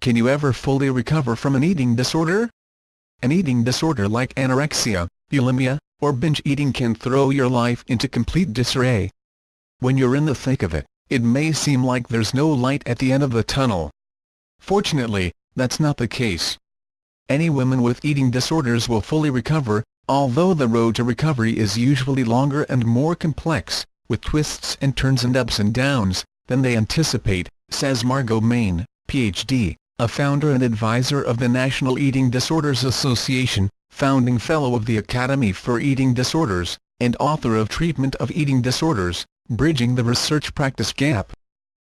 can you ever fully recover from an eating disorder? An eating disorder like anorexia, bulimia, or binge eating can throw your life into complete disarray. When you're in the thick of it, it may seem like there's no light at the end of the tunnel. Fortunately, that's not the case. Any women with eating disorders will fully recover, although the road to recovery is usually longer and more complex, with twists and turns and ups and downs, than they anticipate, says Margot Main, Ph.D., a founder and advisor of the National Eating Disorders Association, founding fellow of the Academy for Eating Disorders, and author of Treatment of Eating Disorders, Bridging the Research-Practice Gap.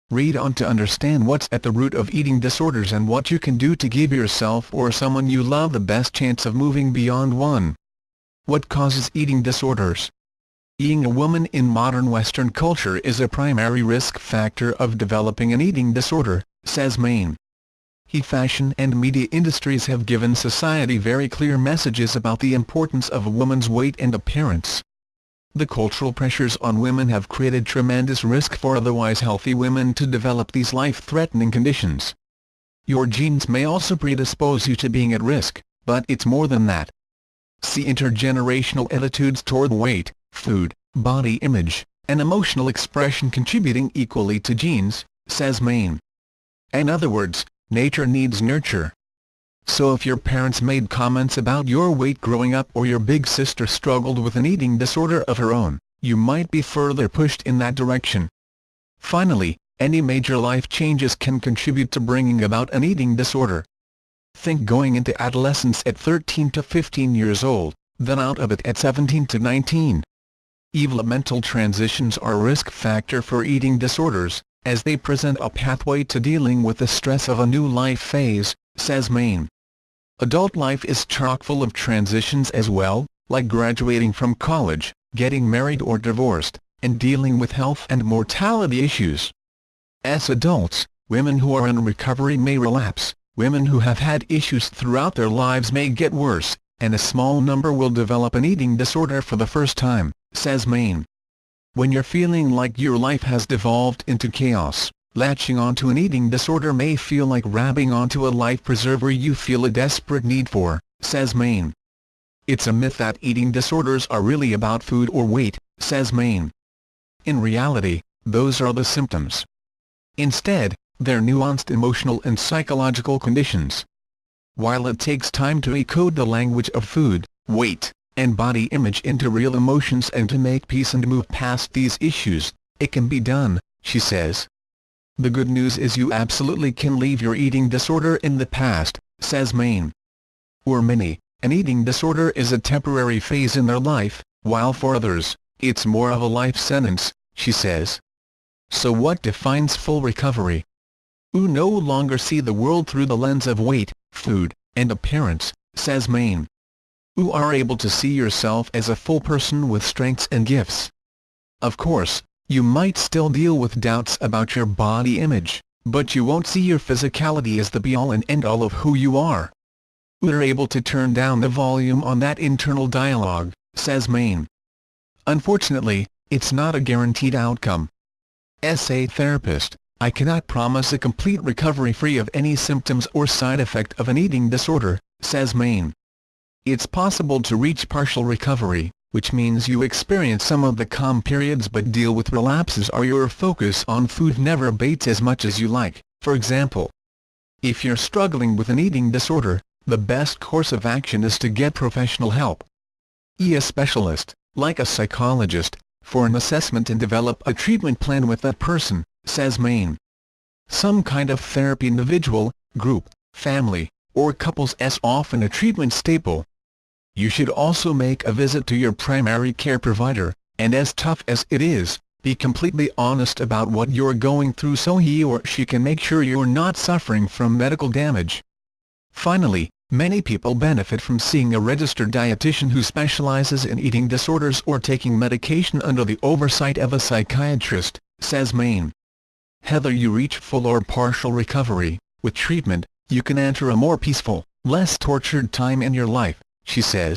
Read on to understand what's at the root of eating disorders and what you can do to give yourself or someone you love the best chance of moving beyond one. What causes eating disorders? Being a woman in modern Western culture is a primary risk factor of developing an eating disorder, says Main. Fashion and media industries have given society very clear messages about the importance of a woman's weight and appearance. The cultural pressures on women have created tremendous risk for otherwise healthy women to develop these life-threatening conditions. Your genes may also predispose you to being at risk, but it's more than that. See intergenerational attitudes toward weight, food, body image, and emotional expression contributing equally to genes, says Main. In other words, nature needs nurture. So if your parents made comments about your weight growing up or your big sister struggled with an eating disorder of her own, you might be further pushed in that direction. Finally, any major life changes can contribute to bringing about an eating disorder. Think going into adolescence at 13 to 15 years old, then out of it at 17 to 19. Developmental transitions are a risk factor for eating disorders, as they present a pathway to dealing with the stress of a new life phase, says Main. Adult life is chock full of transitions as well, like graduating from college, getting married or divorced, and dealing with health and mortality issues. As adults, women who are in recovery may relapse, women who have had issues throughout their lives may get worse, and a small number will develop an eating disorder for the first time, says Main. When you're feeling like your life has devolved into chaos, latching onto an eating disorder may feel like grabbing onto a life preserver you feel a desperate need for, says Main. It's a myth that eating disorders are really about food or weight, says Main. In reality, those are the symptoms. Instead, they're nuanced emotional and psychological conditions. While it takes time to decode the language of food, weight, and body image into real emotions and to make peace and move past these issues, it can be done, she says. The good news is you absolutely can leave your eating disorder in the past, says Main. For many, an eating disorder is a temporary phase in their life, while for others, it's more of a life sentence, she says. So what defines full recovery? You no longer see the world through the lens of weight, food, and appearance, says Main. You are able to see yourself as a full person with strengths and gifts. Of course, you might still deal with doubts about your body image, but you won't see your physicality as the be-all and end-all of who you are. You're able to turn down the volume on that internal dialogue, says Main. Unfortunately, it's not a guaranteed outcome. As a therapist, I cannot promise a complete recovery free of any symptoms or side effect of an eating disorder, says Main. It's possible to reach partial recovery, which means you experience some of the calm periods but deal with relapses or your focus on food never abates as much as you like. For example, if you're struggling with an eating disorder, the best course of action is to get professional help. A specialist, like a psychologist, for an assessment and develop a treatment plan with that person, says Main. Some kind of therapy, individual, group, family, or couples, is often a treatment staple. You should also make a visit to your primary care provider, and as tough as it is, be completely honest about what you're going through so he or she can make sure you're not suffering from medical damage. Finally, many people benefit from seeing a registered dietitian who specializes in eating disorders or taking medication under the oversight of a psychiatrist, says Main. Whether you reach full or partial recovery, with treatment, you can enter a more peaceful, less tortured time in your life, she says.